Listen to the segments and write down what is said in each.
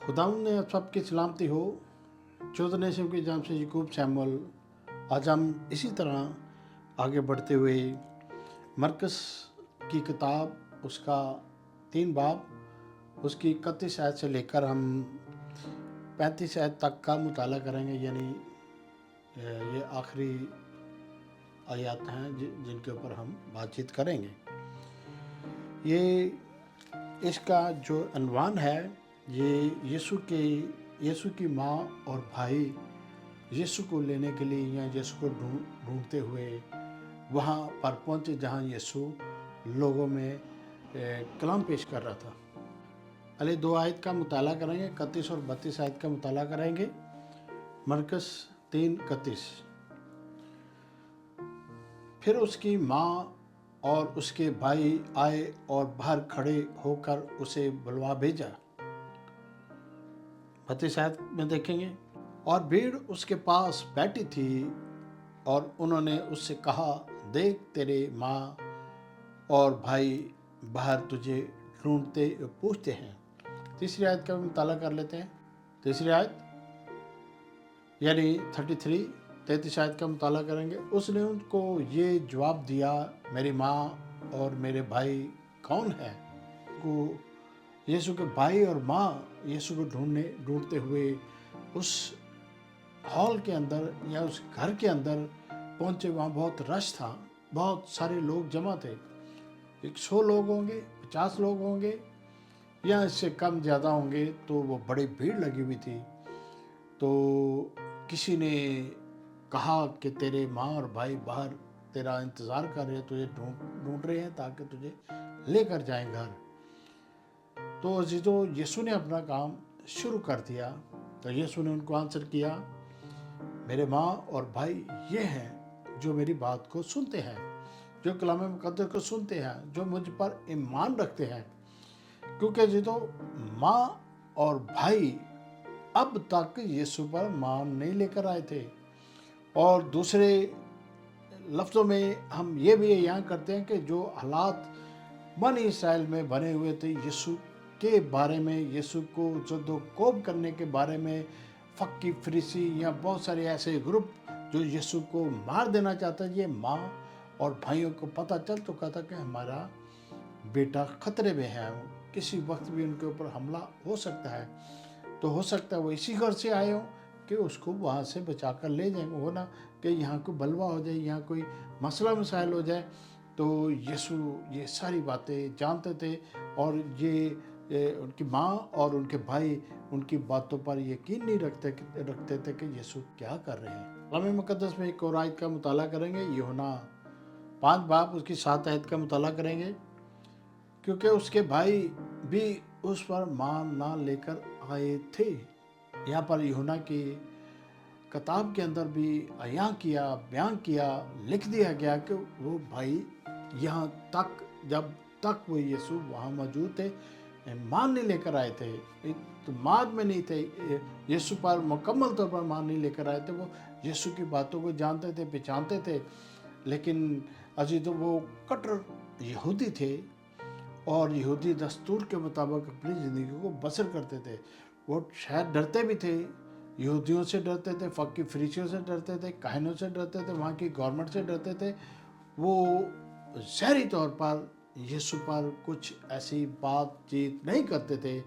खुदावंद ने आप सबकी सलामती हो। चौदह शब के जाम से यकूब सैमुअल। आज हम इसी तरह आगे बढ़ते हुए मरकस की किताब उसका 3 बाब उसकी 31 आयत से लेकर हम 35 आयत तक का मुताला करेंगे। यानी ये आखिरी आयत हैं जिनके ऊपर हम बातचीत करेंगे। ये इसका जो अनवान है ये यीशु की माँ और भाई यीशु को लेने के लिए या यीशु को ढूंढते हुए वहाँ पर पहुँचे जहाँ यीशु लोगों में कलाम पेश कर रहा था। पहले 2 आयत का मुताला करेंगे, 31 और 32 आयत का मुताला करेंगे। मरकस 3:31। फिर उसकी माँ और उसके भाई आए और बाहर खड़े होकर उसे बुलवा भेजा। 32 आयत में देखेंगे, और भीड़ उसके पास बैठी थी और उन्होंने उससे कहा, देख तेरे माँ और भाई बाहर तुझे ढूंढते पूछते हैं। तीसरी आयत का मुताला कर लेते हैं। तीसरी आयत यानी 33 आयत का मुताला करेंगे। उसने उनको ये जवाब दिया, मेरी माँ और मेरे भाई कौन है? को यीशु के भाई और माँ यीशु को ढूंढते हुए उस हॉल के अंदर या उस घर के अंदर पहुँचे। वहाँ बहुत रश था, बहुत सारे लोग जमा थे। 100 लोग होंगे, 50 लोग होंगे या इससे कम ज़्यादा होंगे। तो वो बड़ी भीड़ लगी हुई थी। तो किसी ने कहा कि तेरे माँ और भाई बाहर तेरा इंतज़ार कर रहे हैं, तुझे ढूंढ रहे हैं ताकि तुझे लेकर जाएं घर। तो अजीजों, यीशु ने अपना काम शुरू कर दिया। तो यीशु ने उनको आंसर किया, मेरे माँ और भाई ये हैं जो मेरी बात को सुनते हैं, जो कलाम मुकद्दस को सुनते हैं, जो मुझ पर ईमान रखते हैं। क्योंकि अजीजों, माँ और भाई अब तक यीशु पर मान नहीं लेकर आए थे। और दूसरे लफ्ज़ों में हम ये भी यहाँ करते हैं कि जो हालात बनी इसराइल में बने हुए थे यीशु के बारे में, यीशु को जद्दोकोब करने के बारे में, फक्की फरीसी या बहुत सारे ऐसे ग्रुप जो यीशु को मार देना चाहते, ये माँ और भाइयों को पता चल चुका था कि हमारा बेटा खतरे में है, किसी वक्त भी उनके ऊपर हमला हो सकता है। तो हो सकता है वो इसी घर से आए हों कि उसको वहाँ से बचा कर ले जाएंगे। हो ना कि यहाँ कोई बलवा हो जाए, यहाँ कोई मसला मसाइल हो जाए। तो यीशु ये सारी बातें जानते थे और ये उनकी माँ और उनके भाई उनकी बातों पर यकीन नहीं रखते थे कि यीशु क्या कर रहे हैं। कलाम मुकद्दस में एक और आयत का मुताला करेंगे। यूहन्ना 5 बाब उसकी 7 आयत का मुताला करेंगे। क्योंकि उसके भाई भी उस पर मान ना लेकर आए थे। यहाँ पर यूहन्ना की किताब के अंदर भी बयान किया, लिख दिया गया कि वो भाई यहाँ तक जब तक वो यीशु वहाँ मौजूद थे मान नहीं लेकर आए थे, इत्मीनान में नहीं थे, यीशु पर मुकम्मल तौर पर मान नहीं लेकर आए थे। वो यीशु की बातों को जानते थे, पहचानते थे, लेकिन अजी तो वो कट्टर यहूदी थे और यहूदी दस्तूर के मुताबिक अपनी ज़िंदगी को बसर करते थे। वो शायद डरते भी थे, यहूदियों से डरते थे, फक्की फरीसियों से डरते थे, काहिनों से डरते थे, वहाँ की गवर्नमेंट से डरते थे। वो ज़ाहिरी तौर पर यीशु पर कुछ ऐसी बातचीत नहीं करते थे,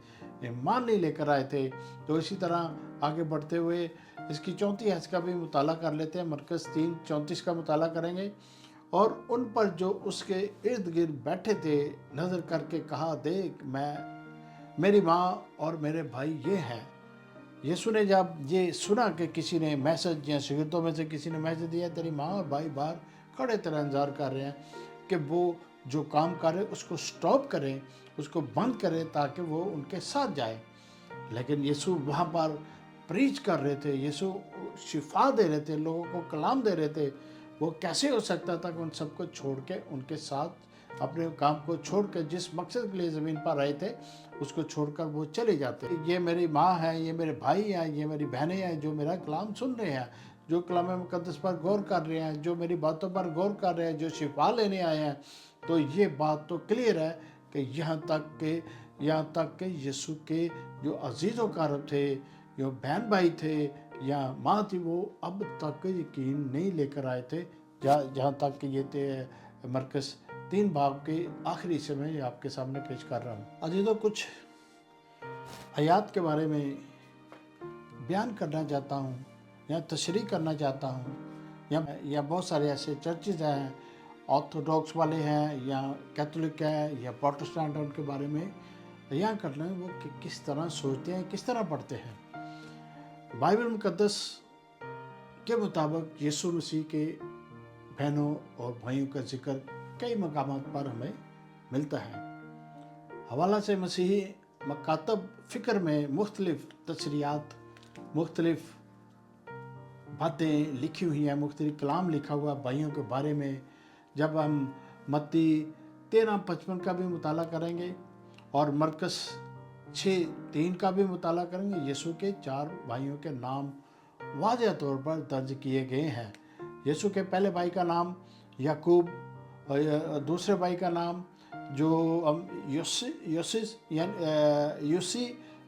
ईमान नहीं लेकर आए थे। तो इसी तरह आगे बढ़ते हुए इसकी 34 आयत का भी मुताला कर लेते हैं। मरकस 3:34 का मुताला करेंगे। और उन पर जो उसके इर्द गिर्द बैठे थे नज़र करके कहा, देख मेरी माँ और मेरे भाई ये हैं। यीशु ने जब ये सुना कि किसी ने मैसेज या शागिर्दों में से किसी ने मैसेज दिया, तेरी माँ और भाई बाहर खड़े तेरा इंतजार कर रहे हैं कि वो जो काम कर रहे उसको स्टॉप करें, उसको बंद करें ताकि वो उनके साथ जाए। लेकिन यीशु वहाँ पर प्रीच कर रहे थे, यीशु शिफा दे रहे थे, लोगों को कलाम दे रहे थे। वो कैसे हो सकता था कि उन सबको छोड़ के उनके साथ अपने काम को छोड़कर जिस मकसद के लिए ज़मीन पर आए थे उसको छोड़कर वो चले जाते। ये मेरी माँ है, ये मेरे भाई हैं, ये मेरी बहनें हैं जो मेरा कलाम सुन रहे हैं, जो कलाम मुकद्दस पर गौर कर रहे हैं, जो मेरी बातों पर गौर कर रहे हैं, जो शिफा लेने आए हैं। तो ये बात तो क्लियर है कि यहाँ तक कि यहाँ तक कि यीशु के जो अजीज़ व कारब थे, जो बहन भाई थे या माँ थी, वो अब तक यकीन नहीं लेकर आए थे। जहाँ तक कि ये थे मरकस 3 बाब के आखिरी हिस्से में ये आपके सामने पेश कर रहा हूँ। अजीज़ों, कुछ आयात के बारे में बयान करना चाहता हूँ या तशरीह करना चाहता हूँ। या बहुत सारे ऐसे चर्चेज हैं, ऑर्थोडॉक्स वाले हैं या कैथोलिक है या प्रोटेस्टेंट है, उनके बारे में बयान करना है वो किस तरह सोचते हैं, किस तरह पढ़ते हैं। बाइबल मुकद्दस के मुताबिक यीशु मसीह के बहनों और भाइयों का जिक्र कई मकामात पर हमें मिलता है। हवाला से मसीही मकातब फ़िक्र में मुख्तलिफ तशरीहात, मुख्तलिफ बातें लिखी हुई हैं, मुख्तलिफ कलाम लिखा हुआ भाइयों के बारे में। जब हम मत्ती 13:55 का भी मुताला करेंगे और मरकस 6:3 का भी मुताला करेंगे, यीशु के 4 भाइयों के नाम वाज़ेह तौर पर दर्ज किए गए हैं। यीशु के पहले भाई का नाम याकूब, दूसरे भाई का नाम जो यूसी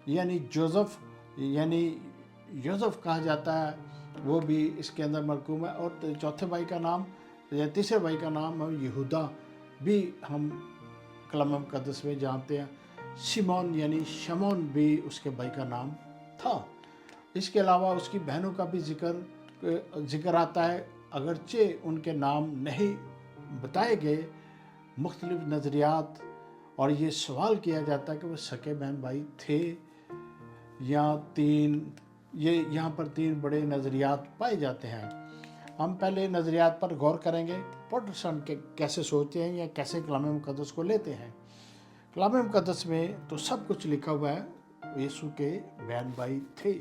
यानी जोसेफ यानी योसेफ कहा जाता है, वो भी इसके अंदर मरकूम है। और चौथे भाई का नाम या तीसरे भाई का नाम यहूदा भी हम कलाम मुकद्दस में जानते हैं। शिमोन यानी शमौन भी उसके भाई का नाम था। इसके अलावा उसकी बहनों का भी जिक्र आता है, अगरचे उनके नाम नहीं बताए गए। मुख्तलिफ नज़रियात और ये सवाल किया जाता है कि वो सके बहन भाई थे या 3। ये यहाँ पर 3 बड़े नज़रियात पाए जाते हैं। हम पहले नज़रियात पर गौर करेंगे, प्रोटेस्टेंट के कैसे सोचते हैं या कैसे कलाम मुकद्दस को लेते हैं। कलाम मुकद्दस में तो सब कुछ लिखा हुआ है, यीशु के बहन भाई थे।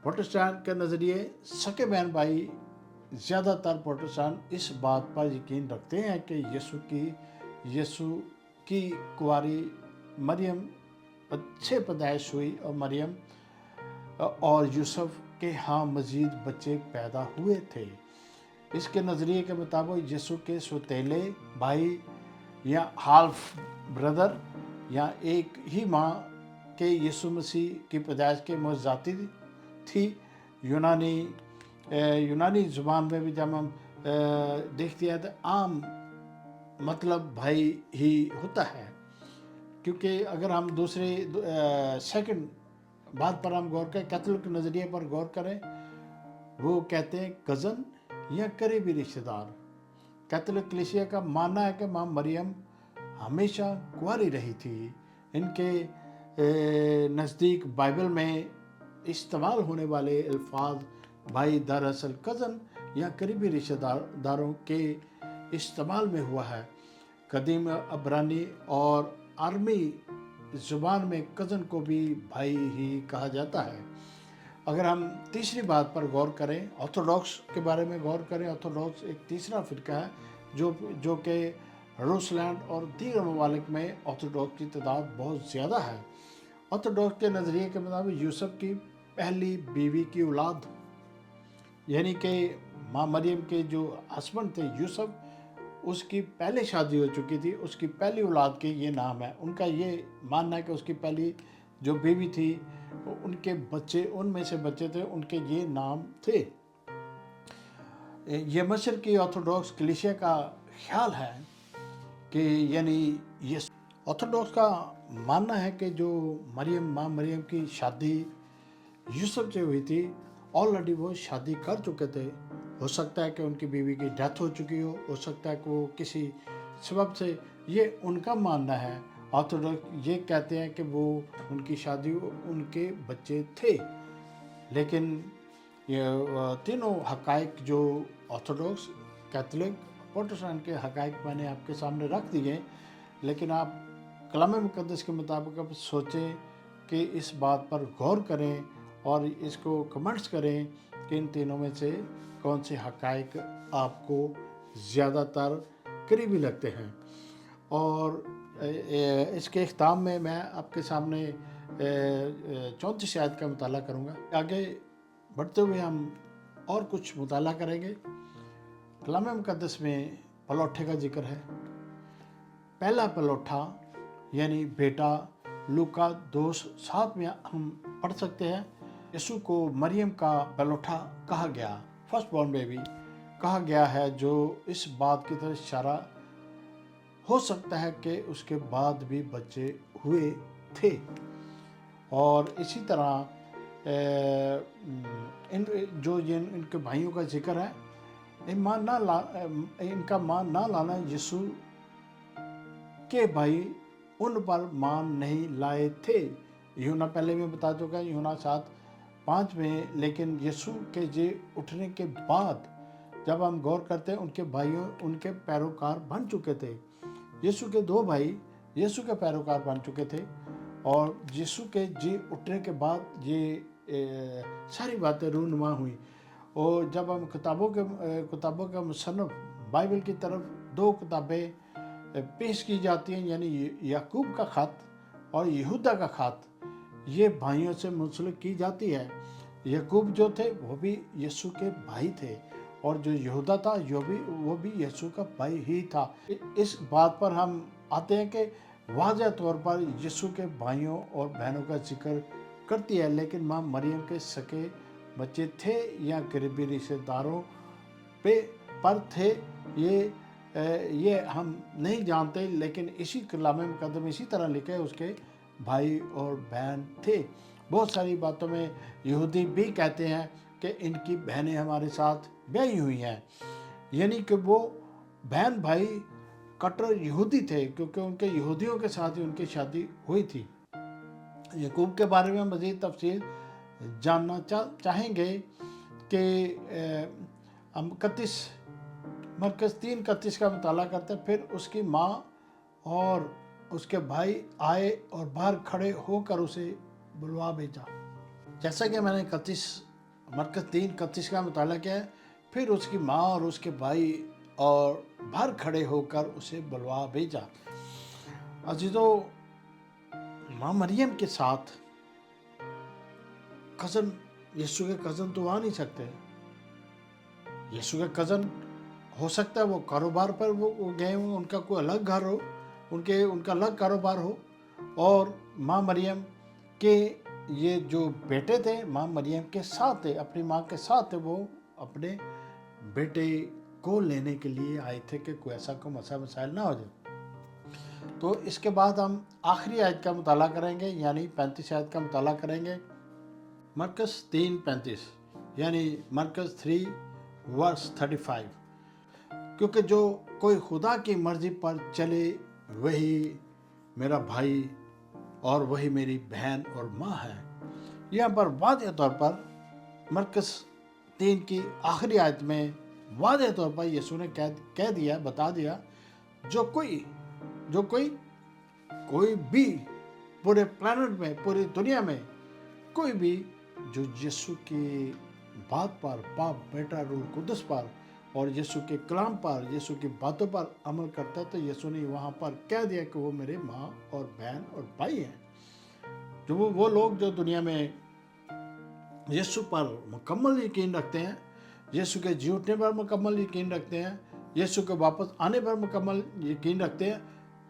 प्रोटेस्टेंट के नज़रिए सके बहन भाई, ज़्यादातर प्रोटेस्टेंट इस बात पर यकीन रखते हैं कि यीशु की कुंवारी मरियम अच्छे पैदाइश हुई और मरियम और यूसुफ के यहाँ मज़ीद बच्चे पैदा हुए थे। इसके नज़रिए के मुताबिक यीशु के सौतेले भाई या हाल्फ ब्रदर या एक ही माँ के यीशु मसीह की पैदाइश के मौजूदाती थी। यूनानी ज़ुबान में भी जब हम देखते हैं तो आम मतलब भाई ही होता है, क्योंकि अगर हम दूसरे सेकंड बात पर हम गौर करें, कैथोलिक नज़रिए पर गौर करें, वो कहते हैं कज़न या करीबी रिश्तेदार। कैथोलिक कलीसिया का मानना है कि माँ मरियम हमेशा कुंवारी रही थी। इनके नज़दीक बाइबल में इस्तेमाल होने वाले अल्फाज भाई दरअसल कज़न या करीबी रिश्तेदारों के इस्तेमाल में हुआ है। कदीम अब्रानी और आर्मी ज़ुबान में कज़न को भी भाई ही कहा जाता है। अगर हम तीसरी बात पर गौर करें, ऑर्थोडॉक्स के बारे में गौर करें, ऑर्थोडॉक्स एक तीसरा फ़िरका है जो कि रूसलैंड और दीगर ममालिक में ऑर्थोडॉक्स की तादाद बहुत ज़्यादा है। ऑर्थोडॉक्स के नज़रिए के मुताबिक यूसुफ की पहली बीवी की औलाद, यानी कि माँ मरियम के जो हस्बैंड थे यूसुफ, उसकी पहले शादी हो चुकी थी, उसकी पहली औलाद के ये नाम है। उनका ये मानना है कि उसकी पहली जो बीवी थी उनके बच्चे, उनमें से बच्चे थे, उनके ये नाम थे। ये मिस्र की ऑर्थोडॉक्स कलीसिया का ख्याल है कि यानी ये ऑर्थोडॉक्स का मानना है कि जो माँ मरियम की शादी यूसुफ से हुई थी, ऑलरेडी वो शादी कर चुके थे। हो सकता है कि उनकी बीवी की डेथ हो चुकी हो सकता है कि वो किसी सबब से, ये उनका मानना है। ऑर्थोडॉक्स ये कहते हैं कि वो उनकी शादी, उनके बच्चे थे। लेकिन ये तीनों हक़ाइक़ जो ऑर्थोडॉक्स, कैथोलिक, प्रोटेस्टेंट के हक़ाइक़ मैंने आपके सामने रख दिए, लेकिन आप कलाम मुकद्दस के मुताबिक अब सोचें कि इस बात पर गौर करें और इसको कमेंट्स करें कि इन तीनों में से कौन से हक़ाइक़ आपको ज़्यादातर करीबी लगते हैं। और इसके इख्ताम में मैं आपके सामने 34 आयत का मुताला करूँगा। आगे बढ़ते हुए हम और कुछ मुताला करेंगे। कलाम मुकद्दस में पलौठे का जिक्र है। पहला पलौठा यानी बेटा। लूका 2:7 में हम पढ़ सकते हैं, यीशु को मरियम का पहलौठा कहा गया, फर्स्ट बॉर्न बेबी कहा गया है, जो इस बात की तरफ इशारा हो सकता है कि उसके बाद भी बच्चे हुए थे। और इसी तरह इनके भाइयों का जिक्र है, इनका मान ना लाना, यीशु के भाई उन पर मान नहीं लाए थे। यूहन्ना पहले में बता चुका है, यूहन्ना 7:5 में। लेकिन यीशु के जी उठने के बाद जब हम गौर करते हैं, उनके भाइयों उनके पैरोकार बन चुके थे। यीशु के 2 भाई यीशु के पैरोकार बन चुके थे, और यीशु के जी उठने के बाद ये सारी बातें रूनुमा हुई। और जब हम किताबों के मुसन्नफ बाइबल की तरफ 2 किताबें पेश की जाती हैं, यानी याकूब का खत और यहूदा का खत, ये भाइयों से मुंसलिक की जाती है। याकूब जो थे वो भी यीशु के भाई थे, और जो यहूदा था वो भी यीशु का भाई ही था। इस बात पर हम आते हैं कि वाज़ह तौर पर यीशु के भाइयों और बहनों का जिक्र करती है, लेकिन माँ मरियम के सके बच्चे थे या करीबी रिश्तेदारों पर थे, ये हम नहीं जानते। लेकिन इसी कलामे मुकद्दम इसी तरह लिखे, उसके भाई और बहन थे। बहुत सारी बातों में यहूदी भी कहते हैं कि इनकी बहनें हमारे साथ ब्याही हुई हैं, यानी कि वो बहन भाई कट्टर यहूदी थे, क्योंकि उनके यहूदियों के साथ ही उनकी शादी हुई थी। याकूब के बारे में मज़ीद तफसील जानना चाहेंगे कि हम मरकज़ 3:31 का मुताला करते हैं। फिर उसकी माँ और उसके भाई आए और बाहर खड़े होकर उसे बुलवा भेजा। जैसा कि मैंने मरकज़ 3:31 का मुताला किया है, फिर उसकी माँ और उसके भाई और बाहर खड़े होकर उसे बुलवा भेजा। अजीज़ों, माँ मरियम के साथ कज़न, यीशु के कज़न तो आ नहीं सकते। यीशु के कज़न हो सकता है वो कारोबार पर वो गए हों, उनका कोई अलग घर हो, उनका अलग कारोबार हो। और माँ मरियम के ये जो बेटे थे, माँ मरियम के साथ थे, अपनी माँ के साथ थे, वो अपने बेटे को लेने के लिए आए थे कि कोई ऐसा कोई मसाइल ना हो जाए। तो इसके बाद हम आखिरी आयत का मुताला करेंगे, यानी 35 आयत का मुताला करेंगे। मरकज़ 3:35 यानी मरकज़ 3:35। क्योंकि जो कोई खुदा की मर्जी पर चले वही मेरा भाई और वही मेरी बहन और माँ है। यहाँ पर वाज़ेह तौर पर मरकज़ 3 की आखिरी आयत में वाज़ेह तौर पर यीशु ने कह दिया, बता दिया, जो कोई भी पूरे प्लैनेट में, पूरी दुनिया में कोई भी जो यीशु की बात पर, बाप, बेटा, रूह कुदस पर और यीशु के कलाम पर, यीशु की बातों पर अमल करता है, तो यीशु ने वहाँ पर कह दिया कि वो मेरे माँ और बहन और भाई हैं। जो वो लोग जो दुनिया में यीशु पर मुकम्मल यकीन रखते हैं, यीशु के जी उठने पर मुकम्मल यकीन रखते हैं, यीशु के वापस आने पर मुकम्मल यकीन रखते हैं,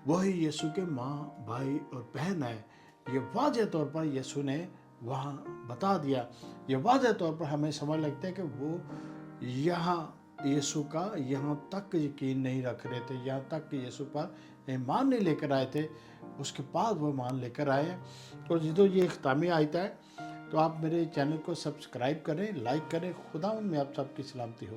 वही यीशु के माँ, भाई और बहन है। ये वाज़ेह तौर पर यीशु ने वहाँ बता दिया। ये वाज़ेह तौर पर हमें समझ लगता है कि वो यहाँ यीशु का यहाँ तक यकीन नहीं रख रहे थे, यहाँ तक कि यीशु पर ईमान नहीं लेकर आए थे, उसके बाद वो ईमान लेकर आए। तो जो ये ख़त्मी आयत है, तो आप मेरे चैनल को सब्सक्राइब करें, लाइक करें। खुदा में आप सबकी सलामती हो।